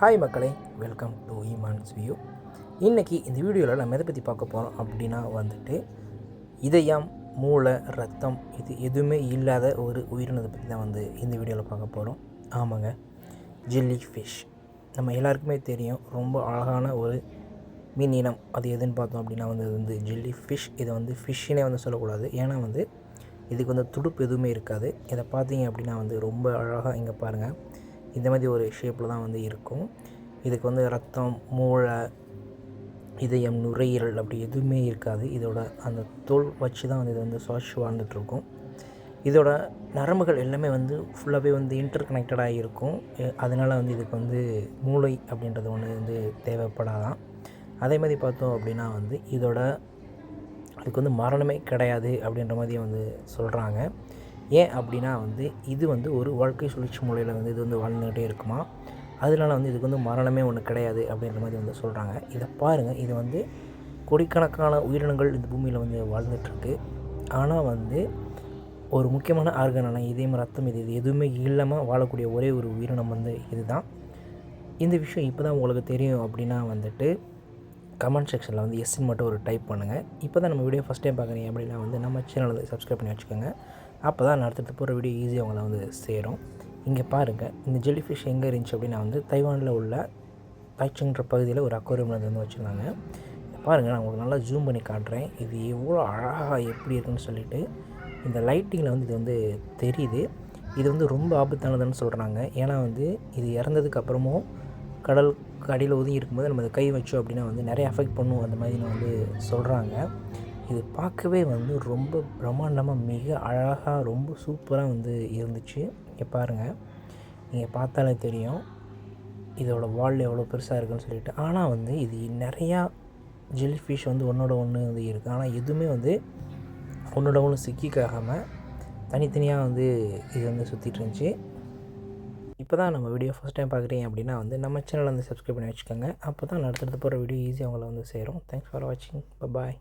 Hi மக்களே, welcome to ஈமான்ஸ் view. இன்றைக்கி இந்த வீடியோவில் நம்ம எதை பற்றி பார்க்க போகிறோம் அப்படின்னா இதயம், மூளை, ரத்தம் இது எதுவுமே இல்லாத ஒரு உயிரினத்தை பற்றி தான் இந்த வீடியோவில் பார்க்க போகிறோம். ஆமாங்க, ஜெல்லி ஃபிஷ். நம்ம எல்லாருக்குமே தெரியும், ரொம்ப அழகான ஒரு மீன் இனம். அது எதுன்னு பார்த்தோம் அப்படின்னா இது ஜெல்லி ஃபிஷ். இதை ஃபிஷ்ஷுனே சொல்லக்கூடாது, ஏன்னா இதுக்கு துடுப்பு எதுவுமே இருக்காது. இதை பார்த்தீங்க அப்படின்னா ரொம்ப அழகாக இங்கே பாருங்கள், இந்த மாதிரி ஒரு ஷேப்பில் தான் இருக்கும். இதுக்கு ரத்தம், மூளை, இதயம், நுரையீரல் அப்படி எதுவுமே இருக்காது. இதோட அந்த தோல் வச்சு தான் இது சுவாசி வாழ்ந்துட்டுருக்கும். இதோட நரம்புகள் எல்லாமே ஃபுல்லாகவே இன்டர் கனெக்டடாக இருக்கும். அதனால் இதுக்கு மூளை அப்படின்றது ஒன்று தேவைப்படாதான். அதே மாதிரி பார்த்தோம் அப்படின்னா இதோட அதுக்கு மரணமே கிடையாது அப்படின்ற மாதிரி சொல்கிறாங்க. ஏன் அப்படின்னா இது ஒரு வாழ்க்கை சுழற்சி முறையில் இது வாழ்ந்துக்கிட்டே இருக்குமா. அதனால இதுக்கு மரணமே ஒன்று கிடையாது அப்படின்ற மாதிரி சொல்கிறாங்க. இதை பாருங்கள், இது கோடிக்கணக்கான உயிரினங்கள் இந்த பூமியில் வாழ்ந்துட்டுருக்கு. ஆனால் ஒரு முக்கியமான ஆர்கனான இதயம், ரத்தம் இது எதுவுமே இல்லாமல் வாழக்கூடிய ஒரே ஒரு உயிரினம் இதுதான். இந்த விஷயம் இப்போ தான் உங்களுக்கு தெரியும் அப்படின்னா கமெண்ட் செக்ஷனில் எஸ்ன்னு மட்டும் ஒரு டைப் பண்ணுங்கள். இப்போ தான் நம்ம வீடியோ ஃபஸ்ட் டைம் பார்க்குறீங்க அப்படின்னா நம்ம சேனலை சப்ஸ்கிரைப் பண்ணி வச்சுக்கோங்க. அப்போ தான் அடுத்தடுத்து போகிற வீடியோ ஈஸியாக அவங்கள சேரும். இங்கே பாருங்கள், இந்த ஜெல்லி ஃபிஷ் எங்கே இருந்துச்சு அப்படின்னா தைவானில் உள்ள தாய்ச்சங்ன்ற பகுதியில் ஒரு அக்வாரியமில் வச்சுருந்தாங்க. பாருங்கள், நான் உங்களுக்கு நல்லா ஜூம் பண்ணி காட்டுறேன். இது எவ்வளோ அழகாக எப்படி இருக்குன்னு சொல்லிட்டு இந்த லைட்டிங்கில் இது தெரியுது. இது ரொம்ப ஆபத்தானதுன்னு சொல்கிறாங்க. ஏன்னா இது இறந்ததுக்கு அப்புறமும் கடலுக்கு அடியில் ஒதுங்கி இருக்கும்போது நம்ம அதை கை வச்சோம் அப்படின்னா நிறைய அஃபெக்ட் பண்ணும் அந்த மாதிரி சொல்கிறாங்க. இது பார்க்கவே ரொம்ப பிரம்மாண்டமாக, மிக அழகாக, ரொம்ப சூப்பராக இருந்துச்சு. இங்கே பாருங்கள், நீங்கள் பார்த்தாலே தெரியும் இதோட வால் எவ்வளோ பெருசாக இருக்குன்னு சொல்லிட்டு. ஆனால் இது நிறையா ஜெல்லி ஃபிஷ் ஒன்றோட ஒன்று இருக்குது. ஆனால் எதுவுமே ஒன்றோட ஒன்று சிக்கிக்காகாமல் தனித்தனியாக இது சுற்றிட்டு இருந்துச்சு. இப்போ தான் நம்ம வீடியோ ஃபஸ்ட் டைம் பார்க்குறீங்க அப்படின்னா நம்ம சேனலை சப்ஸ்கிரைப் பண்ணி வச்சுக்கோங்க. அப்போ தான் அடுத்தடுத்து போகிற வீடியோ ஈஸியாக அவங்கள சேரும். தேங்க்ஸ் ஃபார் வாட்சிங். பாய்.